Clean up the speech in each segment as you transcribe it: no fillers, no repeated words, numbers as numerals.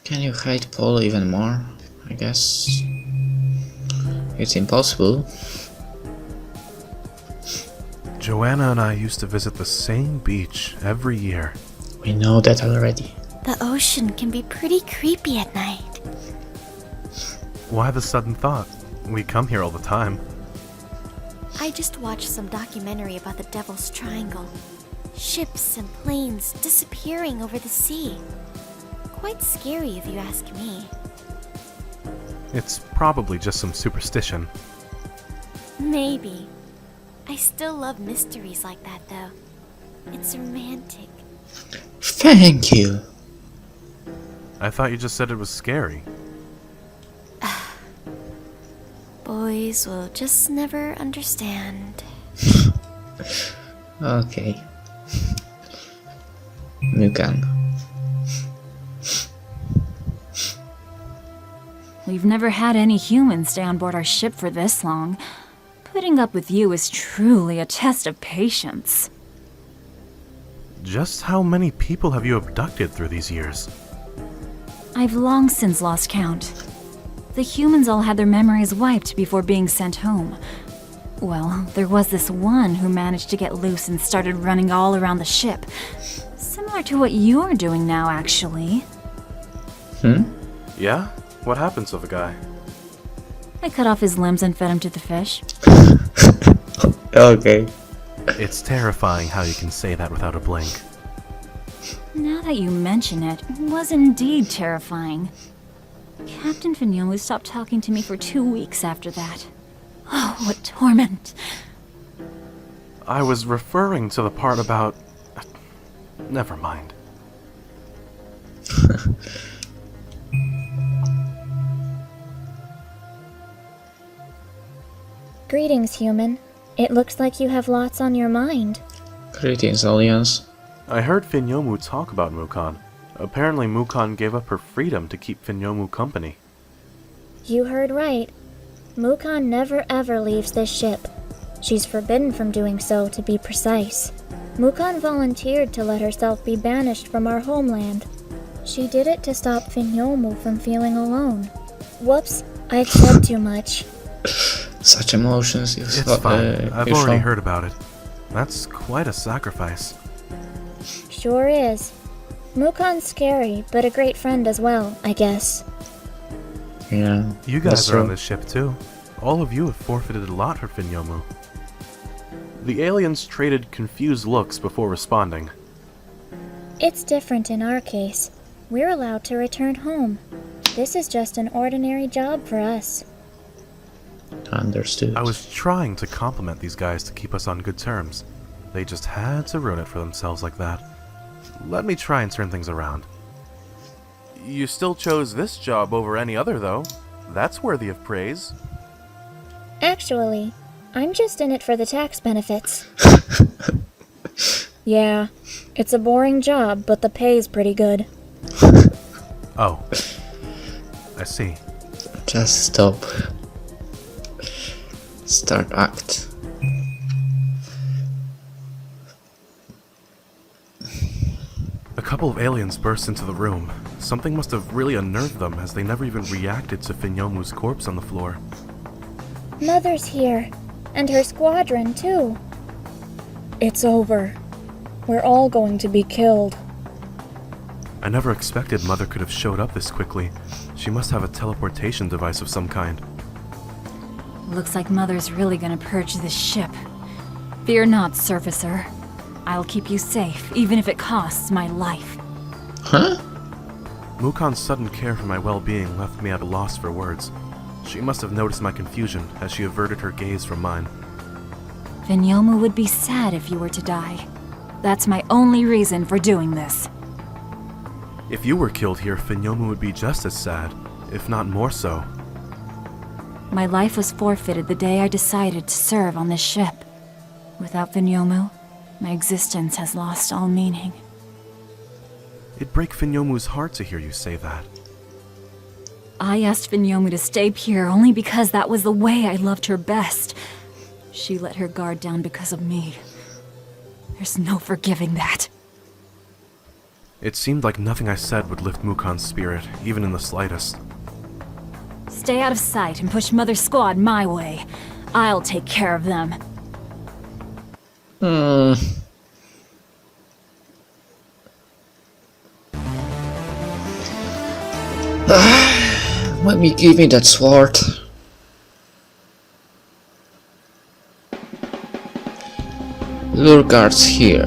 Can you hate Paul even more? I guess it's impossible. Joanna and I used to visit the same beach every year. We know that already. The ocean can be pretty creepy at night. Why the sudden thought? We come here all the time. I just watched some documentary about the Devil's Triangle. Ships and planes disappearing over the sea. Quite scary if you ask me. It's probably just some superstition. Maybe. I still love mysteries like that though. It's romantic. Thank you. I thought you just said it was scary. Boys will just never understand. Okay. Mukan. We've never had any humans stay on board our ship for this long. Putting up with you is truly a test of patience. Just how many people have you abducted through these years? I've long since lost count. The humans all had their memories wiped before being sent home. Well, there was this one who managed to get loose and started running all around the ship. Similar to what you're doing now, actually. Yeah? What happened to the guy? I cut off his limbs and fed him to the fish. Okay. It's terrifying how you can say that without a blink. Now that you mention it, it was indeed terrifying. Captain Finyomu stopped talking to me for 2 weeks after that. Oh, what torment. I was referring to the part about... Never mind. Greetings, human. It looks like you have lots on your mind. Greetings, aliens. I heard Finyomu talk about Mukan. Apparently Mukan gave up her freedom to keep Finyomu company. You heard right. Mukan never ever leaves this ship. She's forbidden from doing so, to be precise. Mukan volunteered to let herself be banished from our homeland. She did it to stop Finyomu from feeling alone. Whoops, I've said too much. Such emotions. It's fine. I've already heard about it. That's quite a sacrifice. Sure is. Mukan's scary, but a great friend as well, I guess. Yeah. You guys are on this ship too. All of you have forfeited a lot for Finyomu. The aliens traded confused looks before responding. It's different in our case. We're allowed to return home. This is just an ordinary job for us. Understood. I was trying to compliment these guys to keep us on good terms. They just had to ruin it for themselves like that. Let me try and turn things around. You still chose this job over any other, though. That's worthy of praise. Actually, I'm just in it for the tax benefits. Yeah, it's a boring job, but the pay's pretty good. Oh. I see. Just stop. Start act. A couple of aliens burst into the room. Something must have really unnerved them, as they never even reacted to Finyomu's corpse on the floor. Mother's here, and her squadron, too. It's over. We're all going to be killed. I never expected Mother could have showed up this quickly. She must have a teleportation device of some kind. Looks like Mother's really gonna purge this ship. Fear not, Surfacer. I'll keep you safe, even if it costs my life. Huh? Mukan's sudden care for my well-being left me at a loss for words. She must have noticed my confusion as she averted her gaze from mine. Finyomu would be sad if you were to die. That's my only reason for doing this. If you were killed here, Finyomu would be just as sad, if not more so. My life was forfeited the day I decided to serve on this ship. Without Finyomu, my existence has lost all meaning. It'd break Finyomu's heart to hear you say that. I asked Finyomu to stay pure only because that was the way I loved her best. She let her guard down because of me. There's no forgiving that. It seemed like nothing I said would lift Mukon's spirit, even in the slightest. Stay out of sight and push Mother's squad my way. I'll take care of them. Maybe give me that sword. Lure guards here.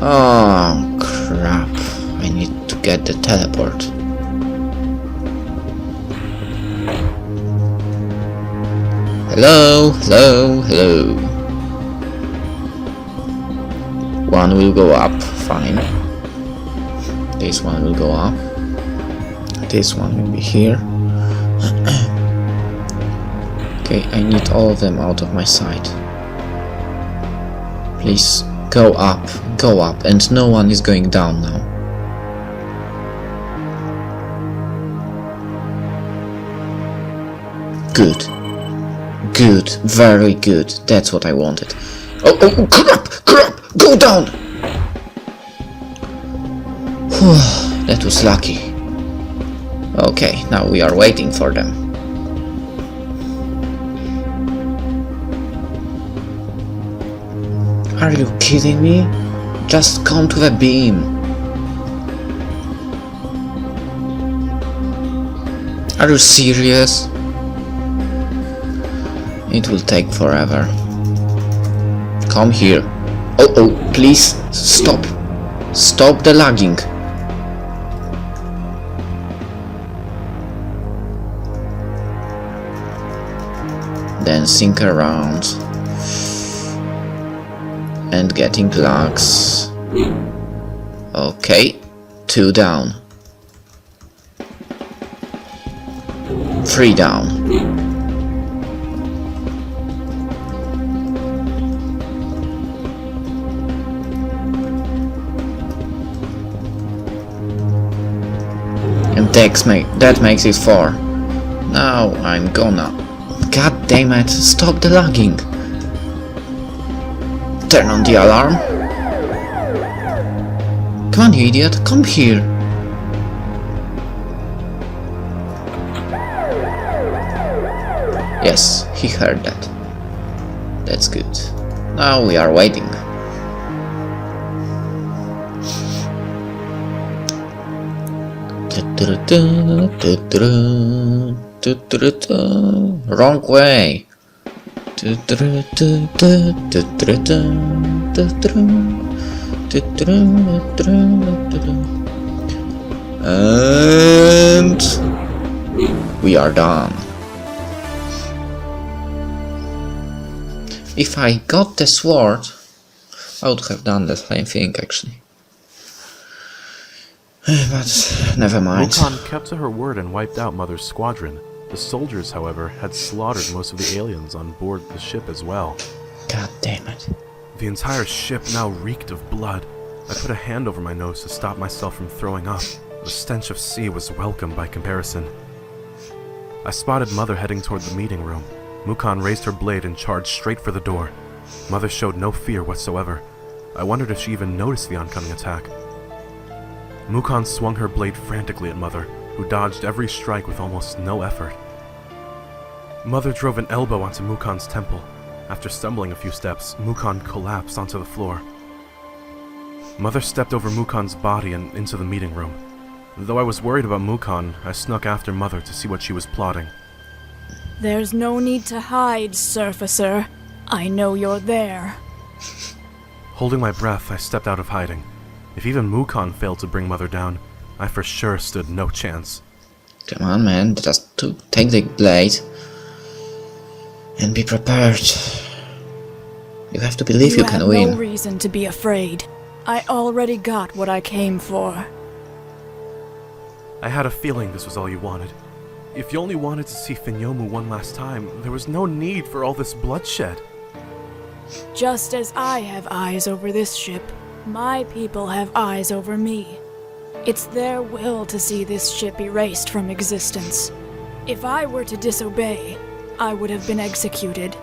Oh crap, I need to get the teleport. Hello, hello, hello. One will go up, fine. This one will go up. This one will be here. Okay, I need all of them out of my sight. Please, go up, and no one is going down now. Good. Good, very good. That's what I wanted. Oh, crap! Go down! Whew, that was lucky. Okay, now we are waiting for them. Are you kidding me? Just come to the beam. Are you serious? It will take forever. Come here. Oh, please stop. Stop the lagging. Dancing around and getting lags. Okay, 2 down. 3 down. And that makes it 4. Now I'm gonna... God damn it, stop the lagging. Turn on the alarm. Come on, you idiot, come here. Yes, he heard that. That's good. Now we are waiting. Wrong way. And we are done. If I got the sword, I would have done the same thing actually. But never mind. Mukon kept to her word and wiped out Mother's squadron. The soldiers, however, had slaughtered most of the aliens on board the ship as well. God damn it. The entire ship now reeked of blood. I put a hand over my nose to stop myself from throwing up. The stench of sea was welcome by comparison. I spotted Mother heading toward the meeting room. Mukon raised her blade and charged straight for the door. Mother showed no fear whatsoever. I wondered if she even noticed the oncoming attack. Mukon swung her blade frantically at Mother, who dodged every strike with almost no effort. Mother drove an elbow onto Mukon's temple. After stumbling a few steps, Mukon collapsed onto the floor. Mother stepped over Mukon's body and into the meeting room. Though I was worried about Mukon, I snuck after Mother to see what she was plotting. There's no need to hide, Surfacer. I know you're there. Holding my breath, I stepped out of hiding. If even Mukon failed to bring Mother down, I for sure stood no chance. Come on, man, just take the blade and be prepared. You have to believe you can win. No reason to be afraid. I already got what I came for. I had a feeling this was all you wanted. If you only wanted to see Finyomu one last time, there was no need for all this bloodshed. Just as I have eyes over this ship, my people have eyes over me. It's their will to see this ship erased from existence. If I were to disobey, I would have been executed.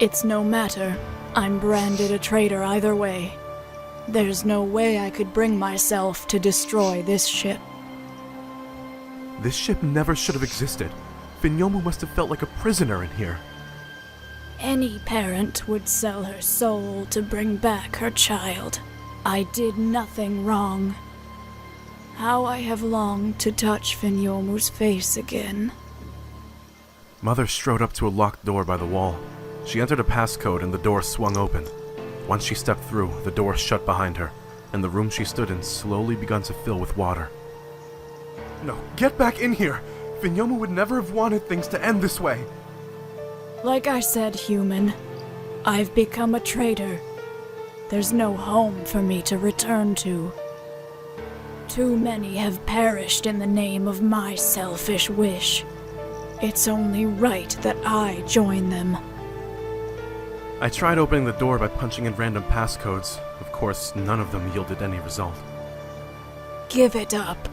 It's no matter. I'm branded a traitor either way. There's no way I could bring myself to destroy this ship. This ship never should have existed. Finyomu must have felt like a prisoner in here. Any parent would sell her soul to bring back her child. I did nothing wrong. How I have longed to touch Finyomu's face again. Mother strode up to a locked door by the wall. She entered a passcode and the door swung open. Once she stepped through, the door shut behind her, and the room she stood in slowly began to fill with water. No, get back in here! Finyomu would never have wanted things to end this way! Like I said, human, I've become a traitor. There's no home for me to return to. Too many have perished in the name of my selfish wish. It's only right that I join them. I tried opening the door by punching in random passcodes. Of course, none of them yielded any result. Give it up.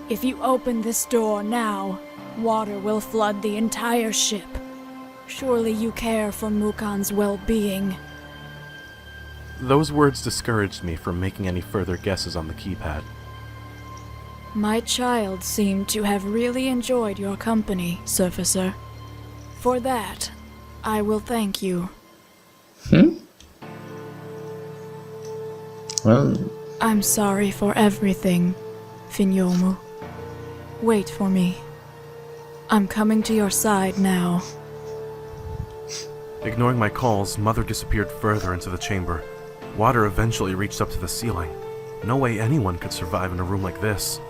If you open this door now, water will flood the entire ship. Surely you care for Mukan's well-being. Those words discouraged me from making any further guesses on the keypad. My child seemed to have really enjoyed your company, Surfacer. For that, I will thank you. Well, I'm sorry for everything, Finyomu. Wait for me. I'm coming to your side now. Ignoring my calls, Mother disappeared further into the chamber. Water eventually reached up to the ceiling. No way anyone could survive in a room like this.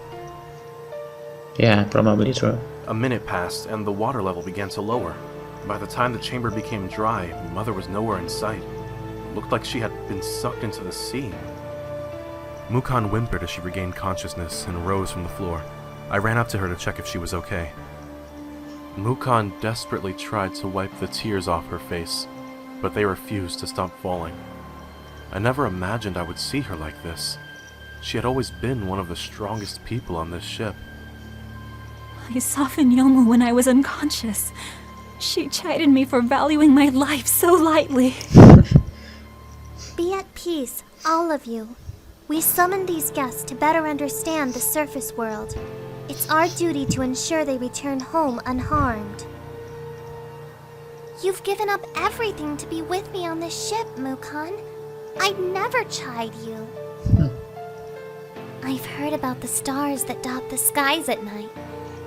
yeah, probably true. A minute passed, and the water level began to lower. By the time the chamber became dry, Mother was nowhere in sight. It looked like she had been sucked into the sea. Mukan whimpered as she regained consciousness and rose from the floor. I ran up to her to check if she was okay. Mukan desperately tried to wipe the tears off her face, but they refused to stop falling. I never imagined I would see her like this. She had always been one of the strongest people on this ship. I saw Finyomu when I was unconscious. She chided me for valuing my life so lightly. Be at peace, all of you. We summoned these guests to better understand the surface world. It's our duty to ensure they return home unharmed. You've given up everything to be with me on this ship, Mukan. I'd never chide you. I've heard about the stars that dot the skies at night,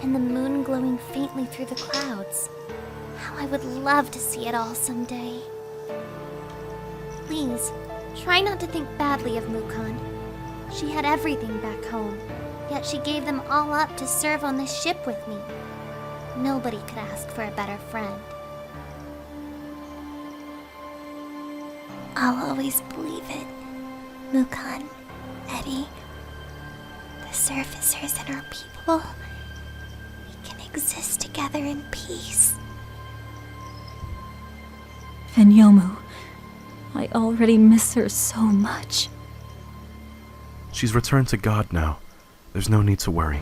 and the moon glowing faintly through the clouds. How I would love to see it all someday. Please, try not to think badly of Mukan. She had everything back home, yet she gave them all up to serve on this ship with me. Nobody could ask for a better friend. I'll always believe it, Mukan, Eddie. The surfacers and our people, we can exist together in peace. Finyomu, I already miss her so much. She's returned to God now. There's no need to worry.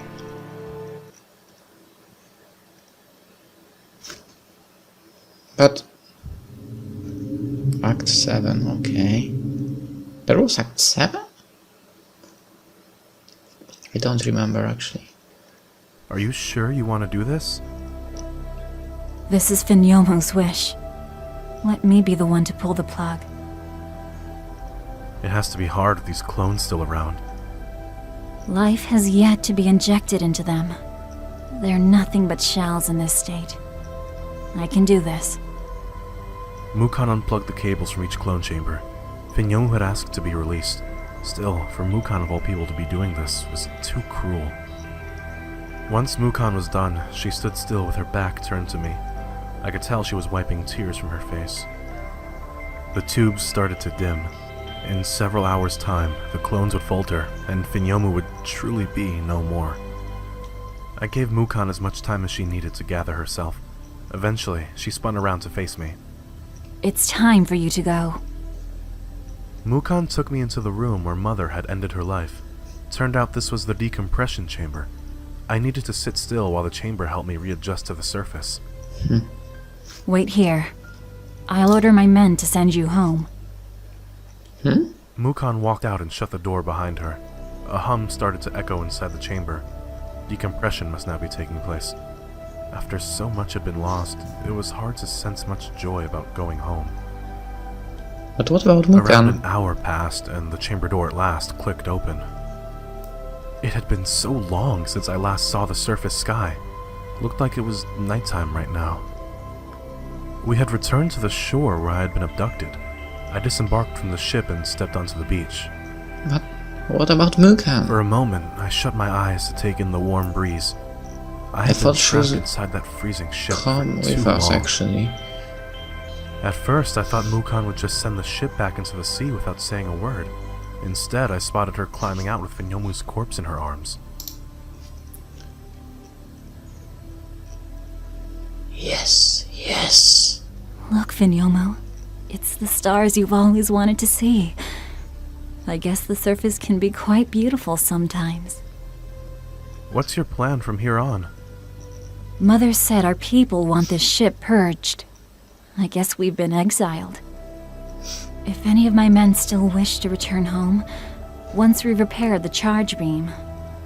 But Act 7, okay. There was Act 7? I don't remember actually. Are you sure you want to do this? This is Finyomu's wish. Let me be the one to pull the plug. It has to be hard with these clones still around. Life has yet to be injected into them. They're nothing but shells in this state. I can do this. Mukan unplugged the cables from each clone chamber. Finyomu had asked to be released. Still, for Mukan of all people to be doing this was too cruel. Once Mukan was done, she stood still with her back turned to me. I could tell she was wiping tears from her face. The tubes started to dim. In several hours' time, the clones would falter, and Finyomu would truly be no more. I gave Mukan as much time as she needed to gather herself. Eventually, she spun around to face me. It's time for you to go. Mukan took me into the room where Mother had ended her life. Turned out this was the decompression chamber. I needed to sit still while the chamber helped me readjust to the surface. Wait here. I'll order my men to send you home. Mukon walked out and shut the door behind her. A hum started to echo inside the chamber. Decompression must now be taking place. After so much had been lost, it was hard to sense much joy about going home. But what about Around an Mukon? hour passed, and the chamber door at last clicked open. It had been so long since I last saw the surface sky. Looked like it was nighttime right now. We had returned to the shore where I had been abducted. I disembarked from the ship and stepped onto the beach. But what about Mukon? For a moment, I shut my eyes to take in the warm breeze. I had been thought she was trapped inside that freezing ship Come for too with us, long. actually. At first, I thought Mukon would just send the ship back into the sea without saying a word. Instead, I spotted her climbing out with Finyomu's corpse in her arms. Yes, yes. Look, Finyomu. It's the stars you've always wanted to see. I guess the surface can be quite beautiful sometimes. What's your plan from here on? Mother said our people want this ship purged. I guess we've been exiled. If any of my men still wish to return home, once we've repaired the charge beam,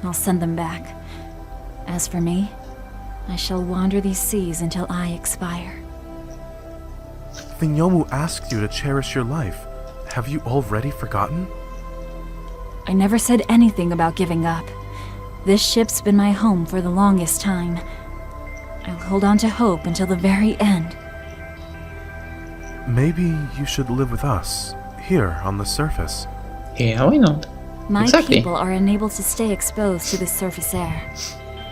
I'll send them back. As for me, I shall wander these seas until I expire. Finyomu asked you to cherish your life. Have you already forgotten? I never said anything about giving up. This ship's been my home for the longest time. I'll hold on to hope until the very end. Maybe you should live with us, here on the surface. Yeah, why not? My Exactly. people are unable to stay exposed to the surface air.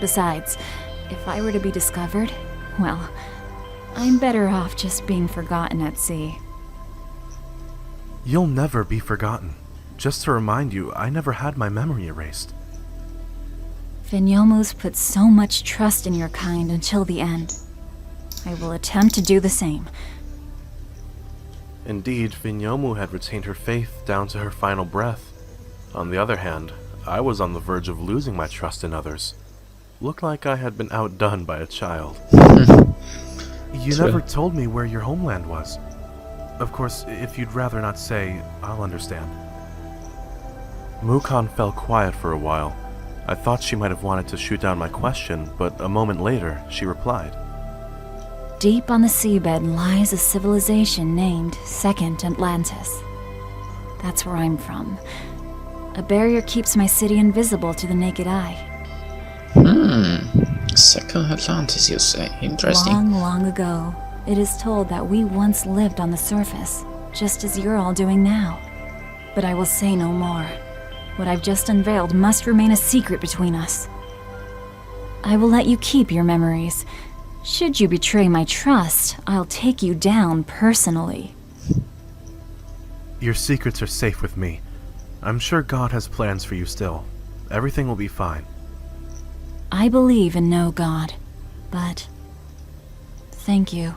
Besides, if I were to be discovered, well, I'm better off just being forgotten at sea. You'll never be forgotten. Just to remind you, I never had my memory erased. Finyomu's put so much trust in your kind until the end. I will attempt to do the same. Indeed, Finyomu had retained her faith down to her final breath. On the other hand, I was on the verge of losing my trust in others. Looked like I had been outdone by a child. You True. never told me where your homeland was. Of course, if you'd rather not say, I'll understand. Mukon fell quiet for a while. I thought she might have wanted to shoot down my question, but a moment later, she replied. Deep on the seabed lies a civilization named Second Atlantis. That's where I'm from. A barrier keeps my city invisible to the naked eye. Second Atlantis, you say. Interesting. Long, long ago, it is told that we once lived on the surface, just as you're all doing now. But I will say no more. What I've just unveiled must remain a secret between us. I will let you keep your memories. Should you betray my trust, I'll take you down personally. Your secrets are safe with me. I'm sure God has plans for you still. Everything will be fine. I believe in no God, but thank you.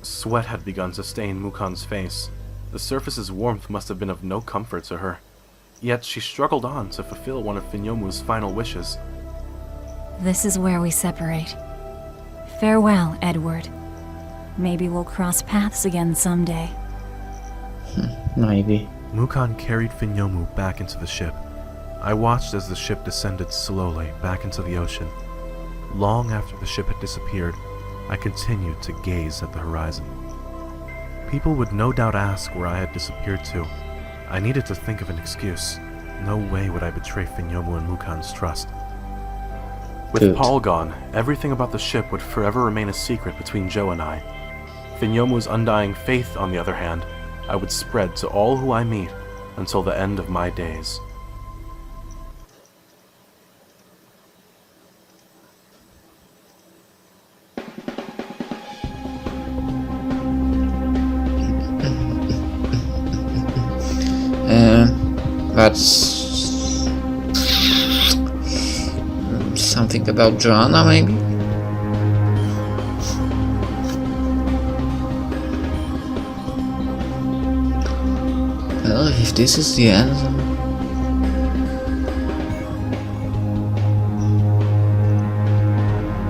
Sweat had begun to stain Mukon's face. The surface's warmth must have been of no comfort to her. Yet she struggled on to fulfill one of Finyomu's final wishes. This is where we separate. Farewell, Edward. Maybe we'll cross paths again someday. Maybe. Mukon carried Finyomu back into the ship. I watched as the ship descended slowly back into the ocean. Long after the ship had disappeared, I continued to gaze at the horizon. People would no doubt ask where I had disappeared to. I needed to think of an excuse. No way would I betray Finyomu and Mukon's trust. With Good. Paul gone, everything about the ship would forever remain a secret between Joe and I. Finyomu's undying faith, on the other hand, I would spread to all who I meet until the end of my days. That's something about Joanna, maybe? Well, if this is the end,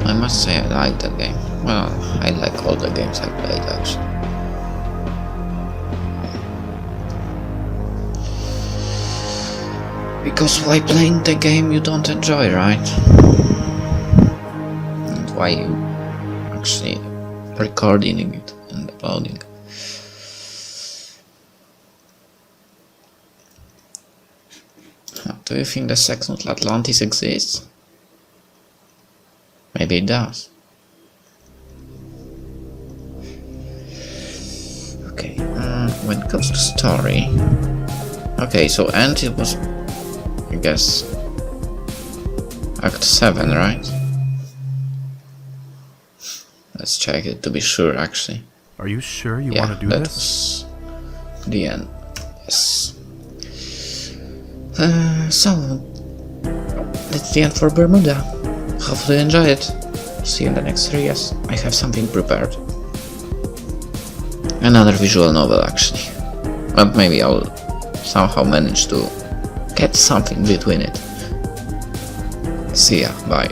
I must say I like that game. Well, I like all the games I played, actually. Because while playing the game you don't enjoy, right? And why you actually recording it and uploading. Do you think the second Atlantis exists? Maybe it does. Okay, when it comes to story... Okay, so and it was, I guess, Act 7, right? Let's check it to be sure, actually. Are you sure you Yeah, want to do that this? was the end. Yes. So, that's the end for Bermuda. Hopefully you enjoy it. See you in the next series. I have something prepared. Another visual novel, actually. But maybe I'll somehow manage to get something between it. See ya, bye.